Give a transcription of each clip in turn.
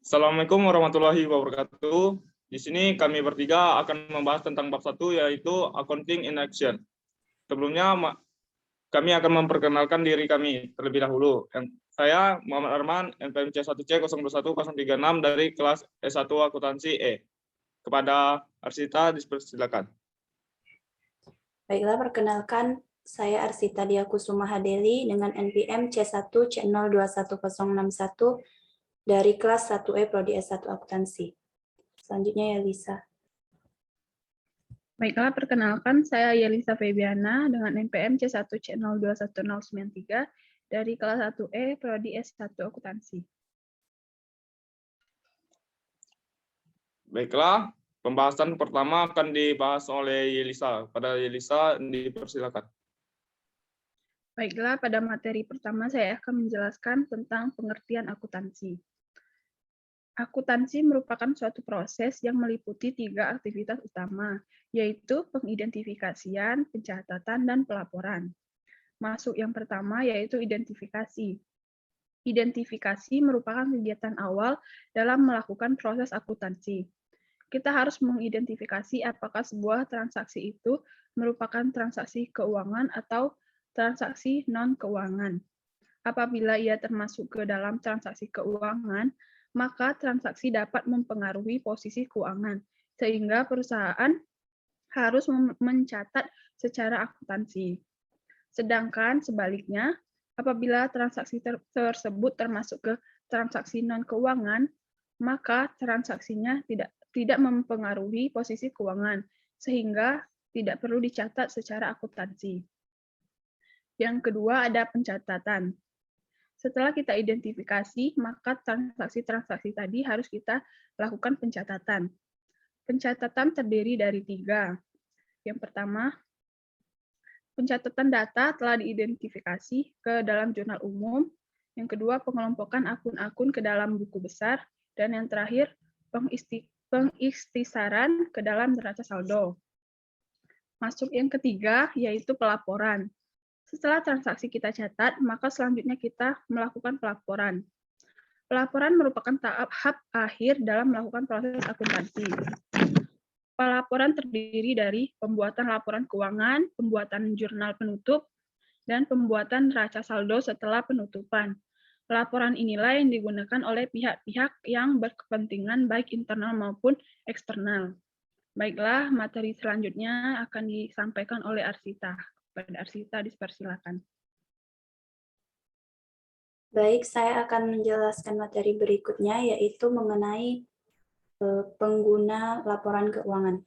Assalamualaikum warahmatullahi wabarakatuh. Di sini kami bertiga akan membahas tentang bab 1, yaitu Accounting in Action. Sebelumnya kami akan memperkenalkan diri kami terlebih dahulu. Saya Muhammad Arman, NPM C1C 021036 dari kelas S1 Akuntansi E. Kepada Arsita dipersilakan. Baiklah, perkenalkan saya Arsita Diakusuma Hadeli dengan NPM C1 C021061 dari kelas 1E Prodi S1 Akuntansi. Selanjutnya ya Lisa. Baiklah, perkenalkan saya Yelisa Febiana dengan NPM C1 C021093 dari kelas 1E Prodi S1 Akuntansi. Baiklah, pembahasan pertama akan dibahas oleh Yelisa. Pada Yelisa dipersilakan. Baiklah, pada materi pertama saya akan menjelaskan tentang pengertian akuntansi. Akuntansi merupakan suatu proses yang meliputi 3 aktivitas utama, yaitu pengidentifikasian, pencatatan, dan pelaporan. Masuk yang pertama yaitu identifikasi. Identifikasi merupakan kegiatan awal dalam melakukan proses akuntansi. Kita harus mengidentifikasi apakah sebuah transaksi itu merupakan transaksi keuangan atau transaksi non-keuangan. Apabila ia termasuk ke dalam transaksi keuangan, maka transaksi dapat mempengaruhi posisi keuangan, sehingga perusahaan harus mencatat secara akuntansi. Sedangkan sebaliknya, apabila transaksi tersebut termasuk ke transaksi non-keuangan, maka transaksinya tidak mempengaruhi posisi keuangan, sehingga tidak perlu dicatat secara akuntansi. Yang kedua ada pencatatan. Setelah kita identifikasi, maka transaksi-transaksi tadi harus kita lakukan pencatatan. Pencatatan terdiri dari 3. Yang pertama, pencatatan data telah diidentifikasi ke dalam jurnal umum. Yang kedua, pengelompokan akun-akun ke dalam buku besar. Dan yang terakhir, pengikhtisaran ke dalam neraca saldo. Masuk yang ketiga, yaitu pelaporan. Setelah transaksi kita catat, maka selanjutnya kita melakukan pelaporan. Pelaporan merupakan tahap akhir dalam melakukan proses akuntansi. Pelaporan terdiri dari pembuatan laporan keuangan, pembuatan jurnal penutup, dan pembuatan neraca saldo setelah penutupan. Laporan inilah yang digunakan oleh pihak-pihak yang berkepentingan baik internal maupun eksternal. Baiklah, materi selanjutnya akan disampaikan oleh Arsita. Pada Arsita dipersilakan. Baik, saya akan menjelaskan materi berikutnya, yaitu mengenai pengguna laporan keuangan.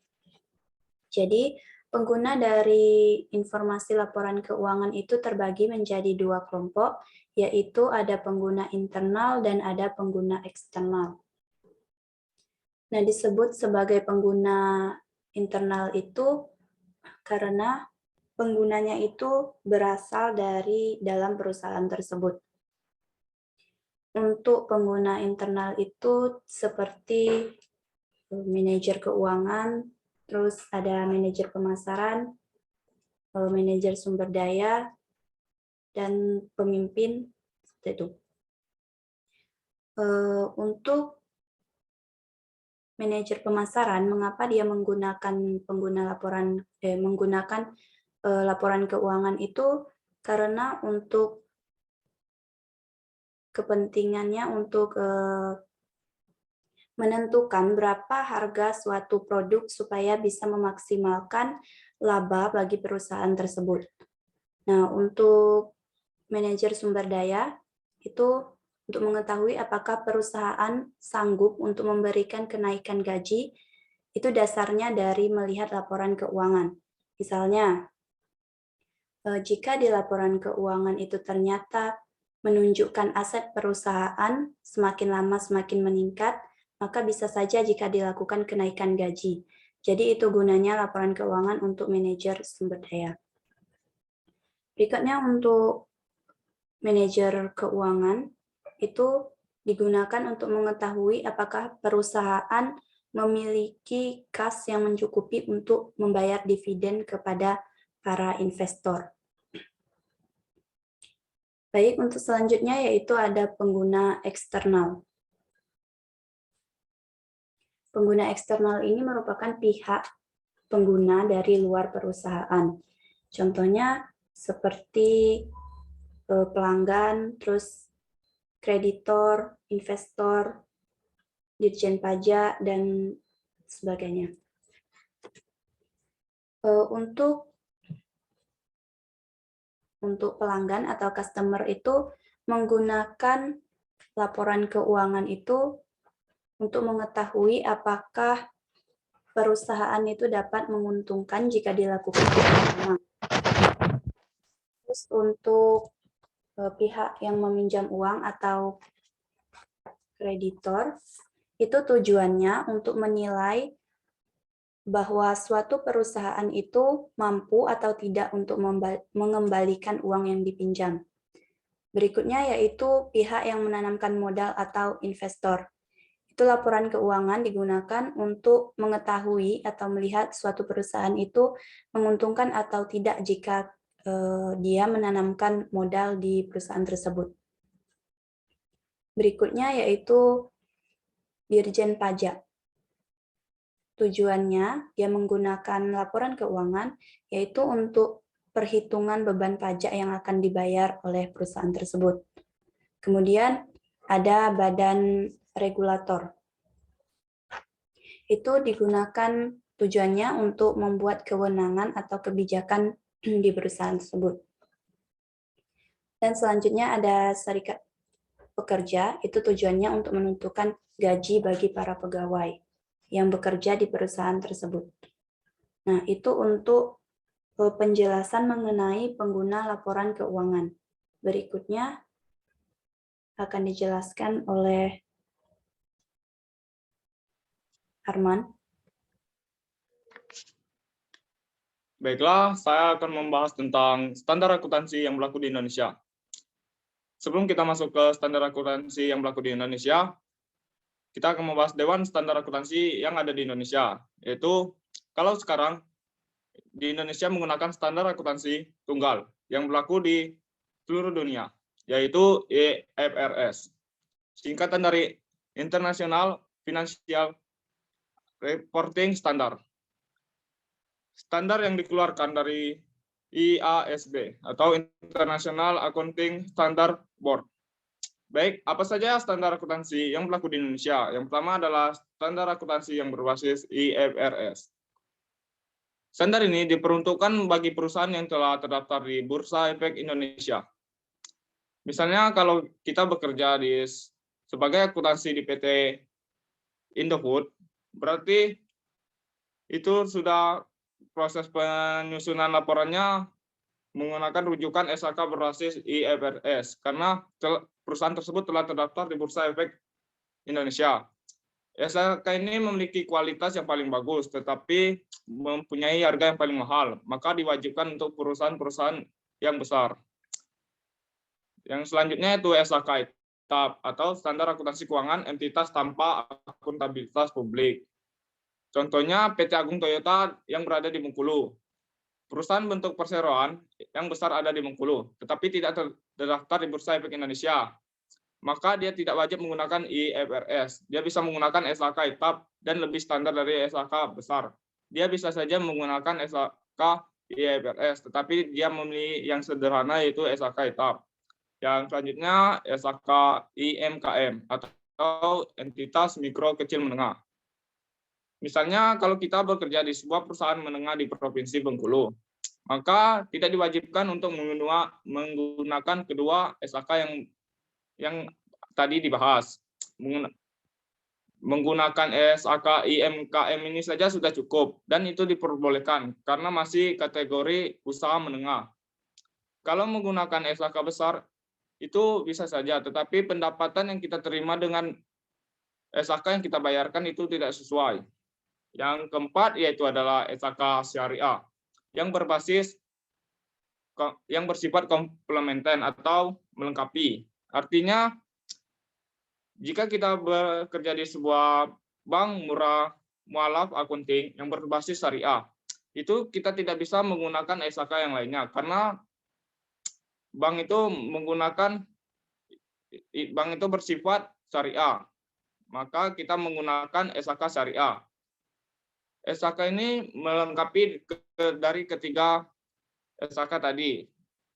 Jadi, pengguna dari informasi laporan keuangan itu terbagi menjadi 2 kelompok, yaitu ada pengguna internal dan ada pengguna eksternal. Nah, disebut sebagai pengguna internal itu karena penggunanya itu berasal dari dalam perusahaan tersebut. Untuk pengguna internal itu seperti manajer keuangan, terus ada manajer pemasaran, manajer sumber daya, dan pemimpin, seperti itu. Untuk manajer pemasaran, mengapa dia menggunakan laporan keuangan itu? Karena untuk kepentingannya untuk menentukan berapa harga suatu produk supaya bisa memaksimalkan laba bagi perusahaan tersebut. Nah, untuk manajer sumber daya itu untuk mengetahui apakah perusahaan sanggup untuk memberikan kenaikan gaji, itu dasarnya dari melihat laporan keuangan. Misalnya, jika di laporan keuangan itu ternyata menunjukkan aset perusahaan semakin lama semakin meningkat, maka bisa saja jika dilakukan kenaikan gaji. Jadi itu gunanya laporan keuangan untuk manajer sumber daya. Berikutnya untuk manajer keuangan itu digunakan untuk mengetahui apakah perusahaan memiliki kas yang mencukupi untuk membayar dividen kepada para investor. Baik, untuk selanjutnya yaitu ada pengguna eksternal. Pengguna eksternal ini merupakan pihak pengguna dari luar perusahaan. Contohnya seperti pelanggan, terus kreditor, investor, dirjen pajak, dan sebagainya. Untuk pelanggan atau customer itu menggunakan laporan keuangan itu untuk mengetahui apakah perusahaan itu dapat menguntungkan jika dilakukan bersama. Terus untuk pihak yang meminjam uang atau kreditor, itu tujuannya untuk menilai bahwa suatu perusahaan itu mampu atau tidak untuk mengembalikan uang yang dipinjam. Berikutnya yaitu pihak yang menanamkan modal atau investor. Itu laporan keuangan digunakan untuk mengetahui atau melihat suatu perusahaan itu menguntungkan atau tidak jika dia menanamkan modal di perusahaan tersebut. Berikutnya yaitu Dirjen Pajak. Tujuannya dia menggunakan laporan keuangan yaitu untuk perhitungan beban pajak yang akan dibayar oleh perusahaan tersebut. Kemudian ada badan regulator. Itu digunakan tujuannya untuk membuat kewenangan atau kebijakan di perusahaan tersebut. Dan selanjutnya ada serikat pekerja, itu tujuannya untuk menentukan gaji bagi para pegawai yang bekerja di perusahaan tersebut. Nah, itu untuk penjelasan mengenai pengguna laporan keuangan. Berikutnya akan dijelaskan oleh Arman. Baiklah, saya akan membahas tentang standar akuntansi yang berlaku di Indonesia. Sebelum kita masuk ke standar akuntansi yang berlaku di Indonesia, kita akan membahas Dewan Standar Akuntansi yang ada di Indonesia. Yaitu, kalau sekarang di Indonesia menggunakan standar akuntansi tunggal yang berlaku di seluruh dunia, yaitu IFRS. Singkatan dari International Financial Reporting Standard. Standar yang dikeluarkan dari IASB atau International Accounting Standard Board. Baik, apa saja standar akuntansi yang berlaku di Indonesia? Yang pertama adalah standar akuntansi yang berbasis IFRS. Standar ini diperuntukkan bagi perusahaan yang telah terdaftar di Bursa Efek Indonesia. Misalnya kalau kita bekerja sebagai akuntansi di PT Indofood, berarti itu sudah proses penyusunan laporannya menggunakan rujukan SHK berbasis IFRS karena perusahaan tersebut telah terdaftar di Bursa Efek Indonesia. SHK ini memiliki kualitas yang paling bagus, tetapi mempunyai harga yang paling mahal, maka diwajibkan untuk perusahaan-perusahaan yang besar. Yang selanjutnya itu SHK Etap atau Standar Akuntansi Keuangan Entitas Tanpa Akuntabilitas Publik. Contohnya PT Agung Toyota yang berada di Bengkulu. Perusahaan bentuk perseroan yang besar ada di Bengkulu, tetapi tidak terdaftar di Bursa Efek Indonesia. Maka dia tidak wajib menggunakan IFRS. Dia bisa menggunakan SHK Etap dan lebih standar dari SHK besar. Dia bisa saja menggunakan SHK IFRS, tetapi dia memilih yang sederhana yaitu SHK Etap. Yang selanjutnya SHK IMKM atau Entitas Mikro Kecil Menengah. Misalnya kalau kita bekerja di sebuah perusahaan menengah di Provinsi Bengkulu, maka tidak diwajibkan untuk menggunakan kedua SHK yang tadi dibahas. Menggunakan SHK IMKM ini saja sudah cukup dan itu diperbolehkan karena masih kategori usaha menengah. Kalau menggunakan SHK besar itu bisa saja, tetapi pendapatan yang kita terima dengan SHK yang kita bayarkan itu tidak sesuai. Yang keempat yaitu adalah SHK Syariah yang bersifat komplementer atau melengkapi. Artinya jika kita bekerja di sebuah bank murah mualaf akunting yang berbasis syariah, itu kita tidak bisa menggunakan SHK yang lainnya karena bank itu bersifat syariah. maka kita menggunakan SHK syariah. SHK ini melengkapi dari ketiga SHK tadi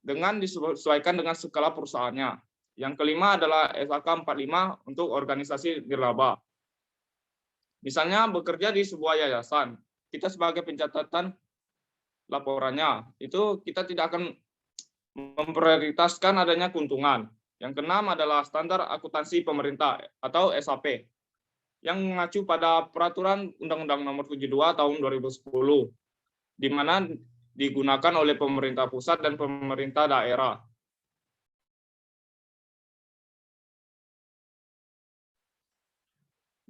dengan disesuaikan dengan skala perusahaannya. Yang kelima adalah SHK 45 untuk organisasi nirlaba. Misalnya bekerja di sebuah yayasan, kita sebagai pencatatan laporannya, itu kita tidak akan memprioritaskan adanya keuntungan. Yang keenam adalah standar akuntansi pemerintah atau SAP yang mengacu pada peraturan Undang-Undang Nomor 72 Tahun 2010, di mana digunakan oleh pemerintah pusat dan pemerintah daerah.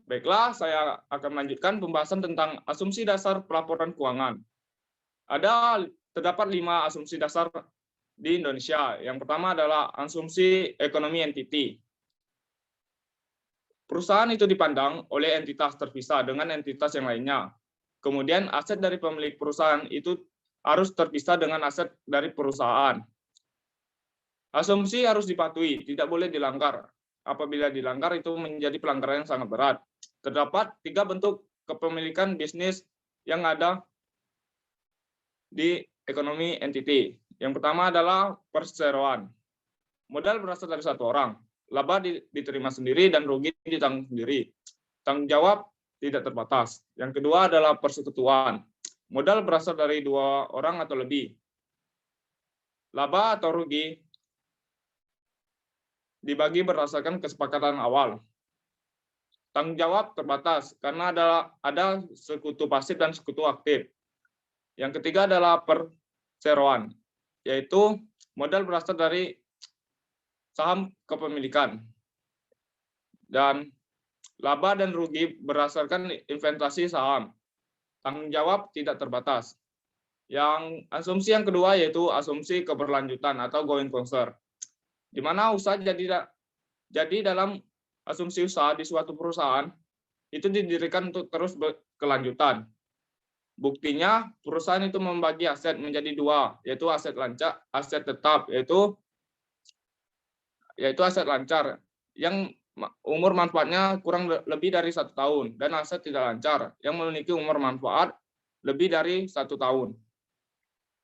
Baiklah, saya akan melanjutkan pembahasan tentang asumsi dasar pelaporan keuangan. Terdapat 5 asumsi dasar di Indonesia. Yang pertama adalah asumsi ekonomi entiti. Perusahaan itu dipandang oleh entitas terpisah dengan entitas yang lainnya. Kemudian aset dari pemilik perusahaan itu harus terpisah dengan aset dari perusahaan. Asumsi harus dipatuhi, tidak boleh dilanggar. Apabila dilanggar itu menjadi pelanggaran yang sangat berat. Terdapat 3 bentuk kepemilikan bisnis yang ada di ekonomi entiti. Yang pertama adalah perseroan. Modal berasal dari satu orang. Laba diterima sendiri dan rugi ditanggung sendiri. Tanggung jawab tidak terbatas. Yang kedua adalah persekutuan. Modal berasal dari 2 orang atau lebih. Laba atau rugi dibagi berdasarkan kesepakatan awal. Tanggung jawab terbatas karena ada sekutu pasif dan sekutu aktif. Yang ketiga adalah perseroan, yaitu modal berasal dari saham kepemilikan. Dan laba dan rugi berdasarkan investasi saham. Tanggung jawab tidak terbatas. Yang asumsi yang kedua yaitu asumsi keberlanjutan atau going concern, di mana usaha jadi dalam asumsi usaha di suatu perusahaan itu didirikan untuk terus berkelanjutan. Buktinya perusahaan itu membagi aset menjadi 2, yaitu aset lancar, aset tetap, yaitu aset lancar yang umur manfaatnya kurang lebih dari 1 tahun, dan aset tidak lancar yang memiliki umur manfaat lebih dari 1 tahun.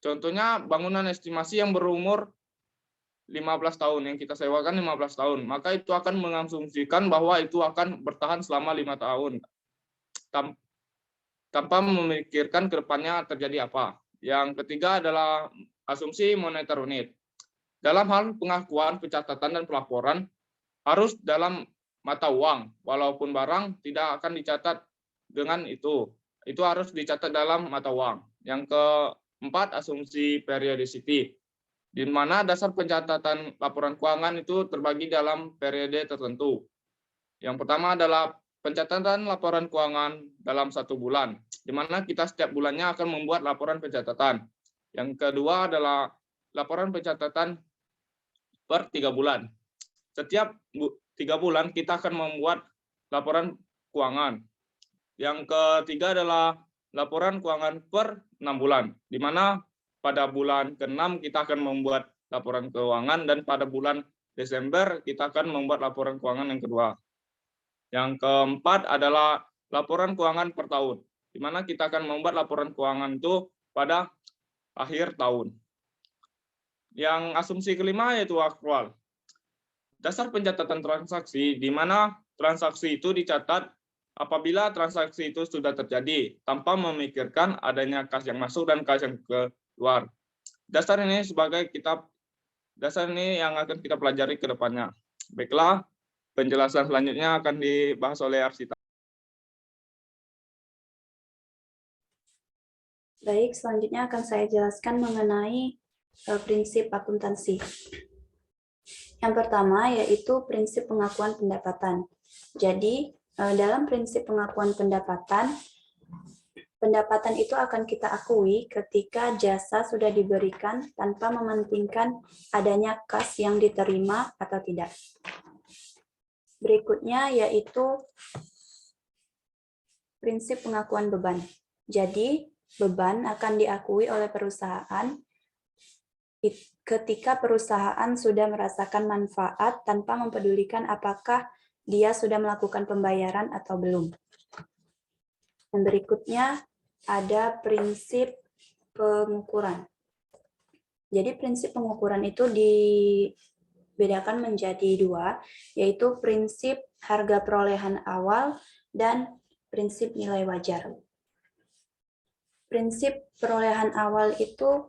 Contohnya bangunan estimasi yang berumur 15 tahun, yang kita sewakan 15 tahun, maka itu akan mengasumsikan bahwa itu akan bertahan selama 5 tahun, tanpa memikirkan ke depannya terjadi apa. Yang ketiga adalah asumsi moneter unit. Dalam hal pengakuan, pencatatan, dan pelaporan, harus dalam mata uang, walaupun barang tidak akan dicatat dengan itu harus dicatat dalam mata uang. Yang keempat, asumsi periodicity, di mana dasar pencatatan laporan keuangan itu terbagi dalam periode tertentu. Yang pertama adalah pencatatan laporan keuangan dalam 1 bulan, di mana kita setiap bulannya akan membuat laporan pencatatan. Yang kedua adalah laporan pencatatan per 3 bulan. Setiap 3 bulan kita akan membuat laporan keuangan. Yang ketiga adalah laporan keuangan per 6 bulan, di mana pada bulan ke-6 kita akan membuat laporan keuangan, dan pada bulan Desember kita akan membuat laporan keuangan yang kedua. Yang keempat adalah laporan keuangan per tahun, di mana kita akan membuat laporan keuangan itu pada akhir tahun. Yang asumsi kelima yaitu akrual. Dasar pencatatan transaksi, di mana transaksi itu dicatat apabila transaksi itu sudah terjadi, tanpa memikirkan adanya kas yang masuk dan kas yang keluar. Dasar ini yang akan kita pelajari ke depannya. Baiklah, penjelasan selanjutnya akan dibahas oleh Arsita. Baik, selanjutnya akan saya jelaskan mengenai prinsip akuntansi. Yang pertama yaitu prinsip pengakuan pendapatan. Jadi, dalam prinsip pengakuan pendapatan itu akan kita akui ketika jasa sudah diberikan tanpa mementingkan adanya kas yang diterima atau tidak. Berikutnya yaitu prinsip pengakuan beban. Jadi, beban akan diakui oleh perusahaan ketika perusahaan sudah merasakan manfaat tanpa mempedulikan apakah dia sudah melakukan pembayaran atau belum. Dan berikutnya ada prinsip pengukuran. Jadi prinsip pengukuran itu dibedakan menjadi dua, yaitu prinsip harga perolehan awal dan prinsip nilai wajar. Prinsip perolehan awal itu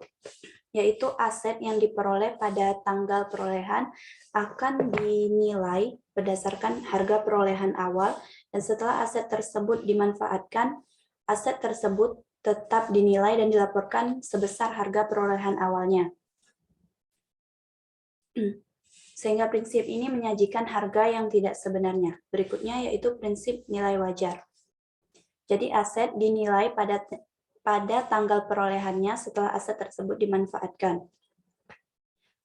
yaitu aset yang diperoleh pada tanggal perolehan akan dinilai berdasarkan harga perolehan awal, dan setelah aset tersebut dimanfaatkan, aset tersebut tetap dinilai dan dilaporkan sebesar harga perolehan awalnya. Sehingga prinsip ini menyajikan harga yang tidak sebenarnya. Berikutnya yaitu prinsip nilai wajar. Jadi aset dinilai pada tanggal perolehannya setelah aset tersebut dimanfaatkan.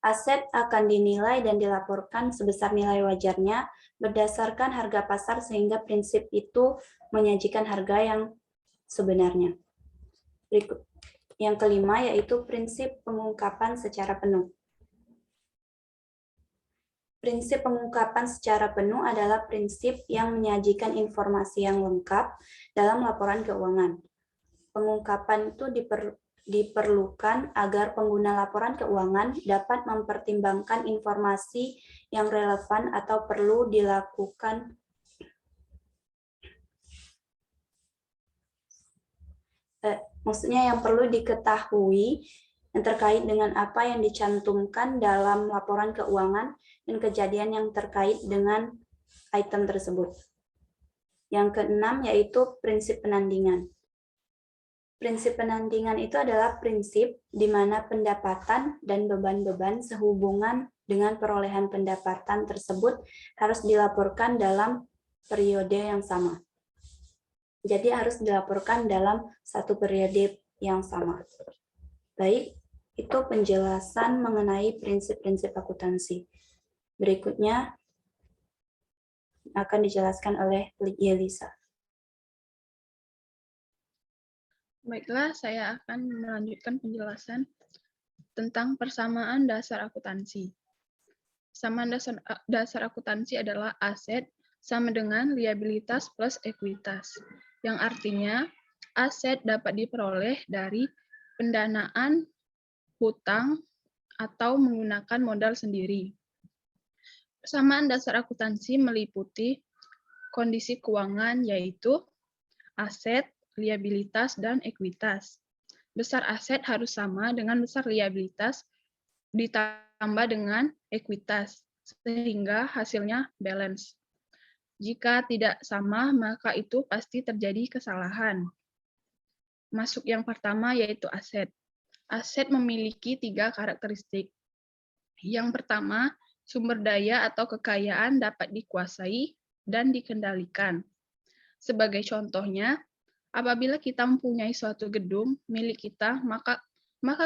Aset akan dinilai dan dilaporkan sebesar nilai wajarnya berdasarkan harga pasar, sehingga prinsip itu menyajikan harga yang sebenarnya. Berikut. Yang kelima yaitu prinsip pengungkapan secara penuh. Prinsip pengungkapan secara penuh adalah prinsip yang menyajikan informasi yang lengkap dalam laporan keuangan. Pengungkapan itu diperlukan agar pengguna laporan keuangan dapat mempertimbangkan informasi yang relevan atau perlu dilakukan yang perlu diketahui yang terkait dengan apa yang dicantumkan dalam laporan keuangan dan kejadian yang terkait dengan item tersebut. Yang keenam yaitu prinsip penandingan. Prinsip penandingan itu adalah prinsip di mana pendapatan dan beban-beban sehubungan dengan perolehan pendapatan tersebut harus dilaporkan dalam periode yang sama. Jadi harus dilaporkan dalam satu periode yang sama. Baik, itu penjelasan mengenai prinsip-prinsip akuntansi. Berikutnya akan dijelaskan oleh Yelisa. Baiklah, saya akan melanjutkan penjelasan tentang persamaan dasar akuntansi. Persamaan dasar akuntansi adalah aset sama dengan liabilitas plus ekuitas, yang artinya aset dapat diperoleh dari pendanaan, hutang, atau menggunakan modal sendiri. Persamaan dasar akuntansi meliputi kondisi keuangan, yaitu aset, liabilitas, dan ekuitas. Besar aset harus sama dengan besar liabilitas ditambah dengan ekuitas, sehingga hasilnya balance. Jika tidak sama, maka itu pasti terjadi kesalahan. Masuk yang pertama yaitu aset. Aset memiliki 3 karakteristik. Yang pertama, sumber daya atau kekayaan dapat dikuasai dan dikendalikan. Sebagai contohnya, apabila kita mempunyai suatu gedung milik kita, maka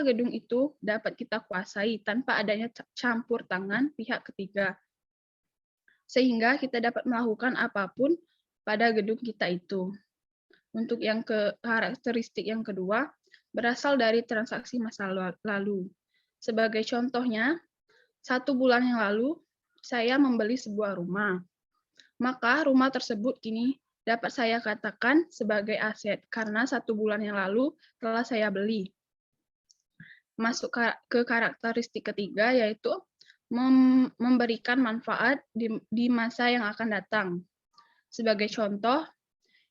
gedung itu dapat kita kuasai tanpa adanya campur tangan pihak ketiga. Sehingga kita dapat melakukan apapun pada gedung kita itu. Untuk yang karakteristik yang kedua, berasal dari transaksi masa lalu. Sebagai contohnya, 1 bulan yang lalu, saya membeli sebuah rumah. Maka rumah tersebut kini dapat saya katakan sebagai aset karena 1 bulan yang lalu telah saya beli. Masuk ke karakteristik ketiga, yaitu memberikan manfaat di masa yang akan datang. Sebagai contoh,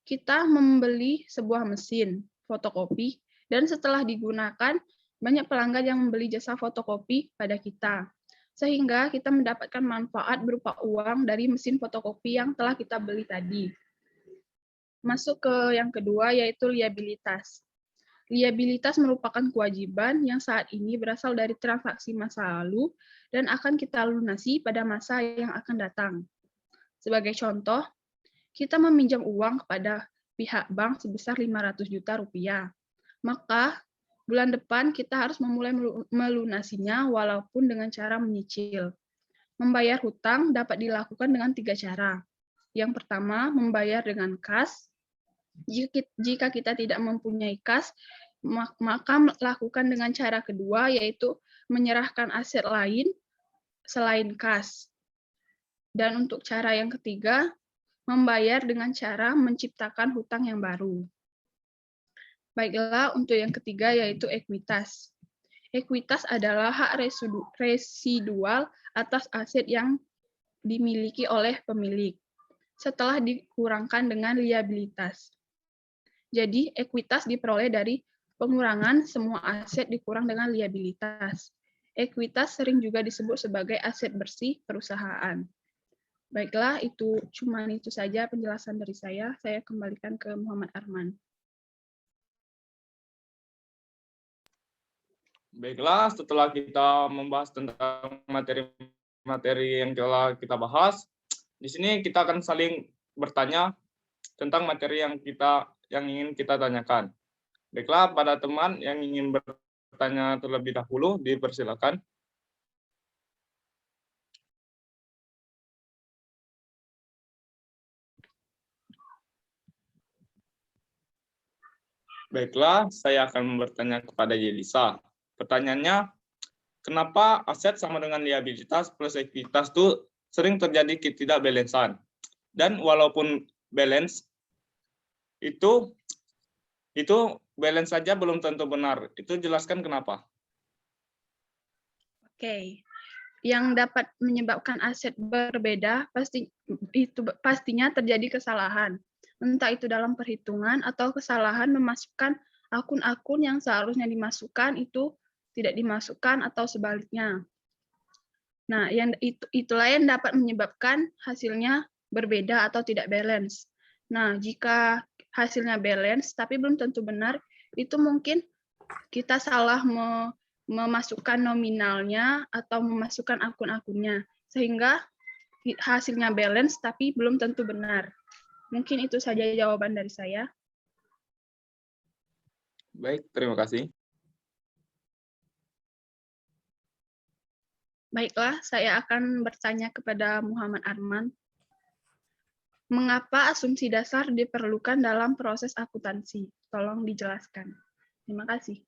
kita membeli sebuah mesin fotokopi dan setelah digunakan, banyak pelanggan yang membeli jasa fotokopi pada kita. Sehingga kita mendapatkan manfaat berupa uang dari mesin fotokopi yang telah kita beli tadi. Masuk ke yang kedua, yaitu liabilitas. Liabilitas merupakan kewajiban yang saat ini berasal dari transaksi masa lalu dan akan kita lunasi pada masa yang akan datang. Sebagai contoh, kita meminjam uang kepada pihak bank sebesar 500 juta rupiah. Maka, bulan depan kita harus memulai melunasinya walaupun dengan cara menyicil. Membayar hutang dapat dilakukan dengan 3 cara. Yang pertama, membayar dengan kas. Jika kita tidak mempunyai kas, maka lakukan dengan cara kedua, yaitu menyerahkan aset lain selain kas. Dan untuk cara yang ketiga, membayar dengan cara menciptakan hutang yang baru. Baiklah, untuk yang ketiga yaitu ekuitas. Ekuitas adalah hak residual atas aset yang dimiliki oleh pemilik setelah dikurangkan dengan liabilitas. Jadi, ekuitas diperoleh dari pengurangan semua aset dikurang dengan liabilitas. Ekuitas sering juga disebut sebagai aset bersih perusahaan. Baiklah, itu saja penjelasan dari saya. Saya kembalikan ke Muhammad Arman. Baiklah, setelah kita membahas tentang materi-materi yang telah kita bahas, di sini kita akan saling bertanya tentang materi yang ingin kita tanyakan. Baiklah, pada teman yang ingin bertanya terlebih dahulu, dipersilakan. Baiklah, saya akan bertanya kepada Yelisa. Pertanyaannya, kenapa aset sama dengan liabilitas plus ekuitas itu sering terjadi ketidakbalansan? Dan walaupun balance, itu balance saja belum tentu benar. Itu jelaskan kenapa. Oke. Yang dapat menyebabkan aset berbeda pastinya terjadi kesalahan. Entah itu dalam perhitungan atau kesalahan memasukkan akun-akun yang seharusnya dimasukkan itu tidak dimasukkan atau sebaliknya. Nah, itulah yang dapat menyebabkan hasilnya berbeda atau tidak balance. Nah, jika hasilnya balance tapi belum tentu benar, itu mungkin kita salah memasukkan nominalnya atau memasukkan akun-akunnya, sehingga hasilnya balance tapi belum tentu benar. Mungkin itu saja jawaban dari saya. Baik, terima kasih. Baiklah, saya akan bertanya kepada Muhammad Arman. Mengapa asumsi dasar diperlukan dalam proses akuntansi? Tolong dijelaskan. Terima kasih.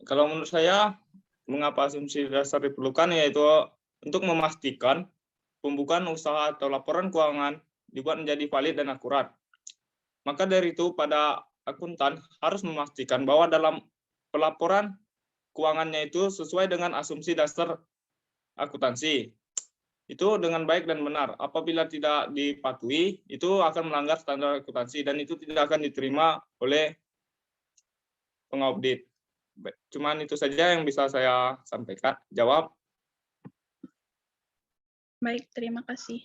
Kalau menurut saya, mengapa asumsi dasar diperlukan, yaitu untuk memastikan pembukaan usaha atau laporan keuangan dibuat menjadi valid dan akurat. Maka dari itu, pada akuntan harus memastikan bahwa dalam pelaporan keuangannya itu sesuai dengan asumsi dasar akuntansi. Itu dengan baik dan benar. Apabila tidak dipatuhi, itu akan melanggar standar akuntansi dan itu tidak akan diterima oleh pengaudit. Cuman itu saja yang bisa saya sampaikan. Jawab. Baik, terima kasih.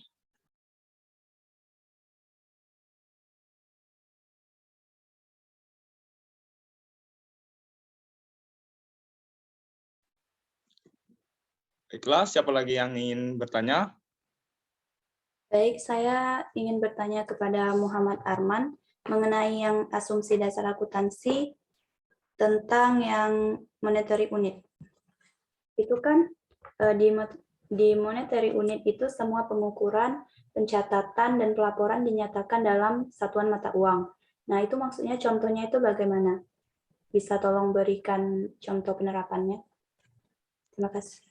Baiklah, siapa lagi yang ingin bertanya? Baik, saya ingin bertanya kepada Muhammad Arman mengenai yang asumsi dasar akuntansi tentang yang monetary unit. Itu kan di monetary unit itu semua pengukuran, pencatatan, dan pelaporan dinyatakan dalam satuan mata uang. Nah, itu maksudnya contohnya itu bagaimana? Bisa tolong berikan contoh penerapannya? Terima kasih.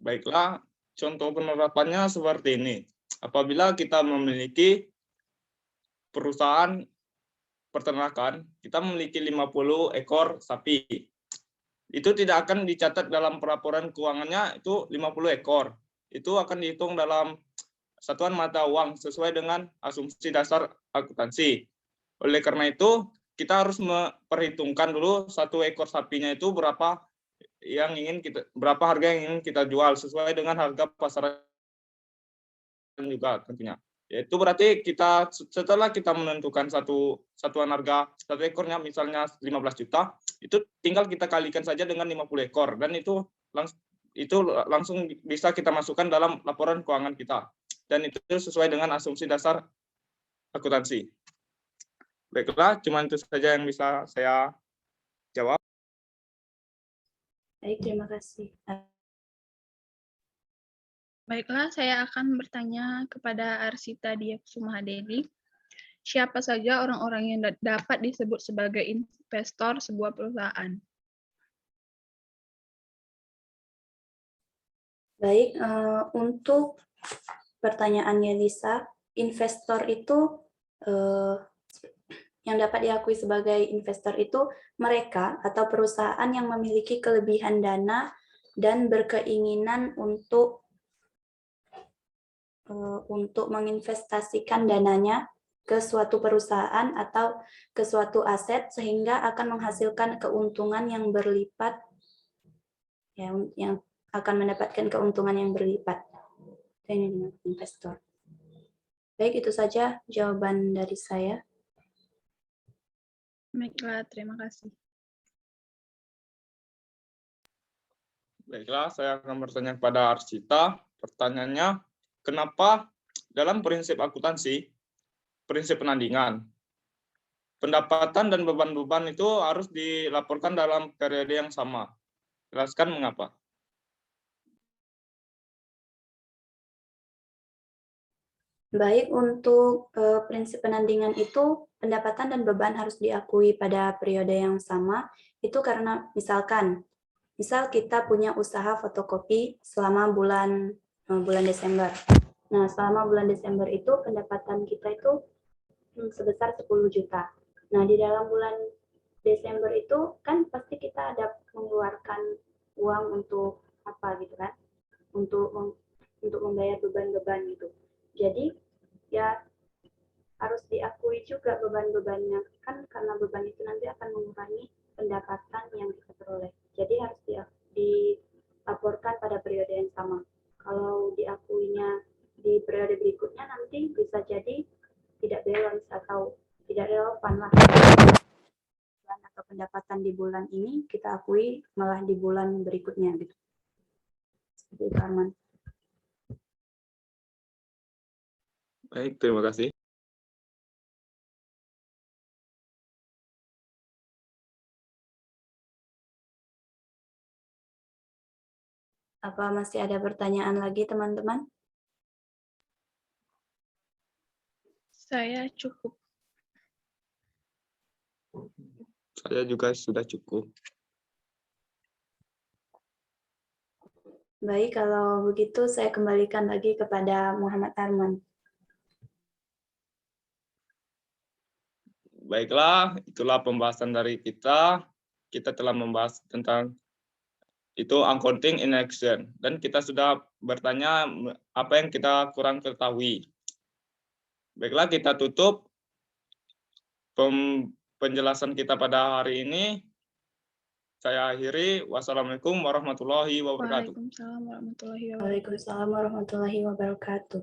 Baiklah, contoh penerapannya seperti ini. Apabila kita memiliki perusahaan peternakan, kita memiliki 50 ekor sapi. Itu tidak akan dicatat dalam pelaporan keuangannya itu 50 ekor. Itu akan dihitung dalam satuan mata uang sesuai dengan asumsi dasar akuntansi. Oleh karena itu, kita harus memperhitungkan dulu satu ekor sapinya itu berapa harga yang ingin kita jual sesuai dengan harga pasaran juga tentunya. Itu berarti setelah kita menentukan satuan harga satu ekornya misalnya 15 juta, itu tinggal kita kalikan saja dengan 50 ekor dan itu langsung bisa kita masukkan dalam laporan keuangan kita. Dan itu sesuai dengan asumsi dasar akuntansi. Baiklah, cuma itu saja yang bisa saya jawab. Baik, terima kasih. Baiklah, saya akan bertanya kepada Arsita Diaksumahadeli. Siapa saja orang-orang yang dapat disebut sebagai investor sebuah perusahaan? Baik, untuk pertanyaannya Lisa, investor itu yang dapat diakui sebagai investor itu mereka atau perusahaan yang memiliki kelebihan dana dan berkeinginan untuk menginvestasikan dananya ke suatu perusahaan atau ke suatu aset sehingga akan menghasilkan keuntungan yang berlipat, ya, yang akan mendapatkan keuntungan yang berlipat. Ini dengan investor. Baik, itu saja jawaban dari saya. Baiklah, terima kasih. Baiklah, saya akan bertanya kepada Arsita. Pertanyaannya, kenapa dalam prinsip akuntansi, prinsip penandingan, pendapatan dan beban-beban itu harus dilaporkan dalam periode yang sama? Jelaskan mengapa. Baik, untuk prinsip penandingan itu pendapatan dan beban harus diakui pada periode yang sama. Itu karena misal kita punya usaha fotokopi selama bulan Desember. Nah, selama bulan Desember itu pendapatan kita itu sebesar 10 juta. Nah, di dalam bulan Desember itu kan pasti kita ada mengeluarkan uang untuk apa gitu kan? Untuk membayar beban-beban gitu. Jadi ya harus diakui juga beban-bebannya kan, karena beban itu nanti akan mengurangi pendapatan yang kita peroleh. Jadi harus dilaporkan pada periode yang sama. Kalau diakuinya di periode berikutnya nanti bisa jadi tidak balance atau tidak relevan lah, atau pendapatan di bulan ini kita akui malah di bulan berikutnya gitu. Seperti itu, Arman. Baik, terima kasih. Apa masih ada pertanyaan lagi, teman-teman? Saya cukup. Saya juga sudah cukup. Baik, kalau begitu saya kembalikan lagi kepada Muhammad Arman. Baiklah, itulah pembahasan dari kita. Kita telah membahas tentang itu accounting in action. Dan kita sudah bertanya apa yang kita kurang ketahui. Baiklah, kita tutup penjelasan kita pada hari ini. Saya akhiri. Wassalamualaikum warahmatullahi wabarakatuh. Waalaikumsalam warahmatullahi wabarakatuh. Waalaikumsalam warahmatullahi wabarakatuh.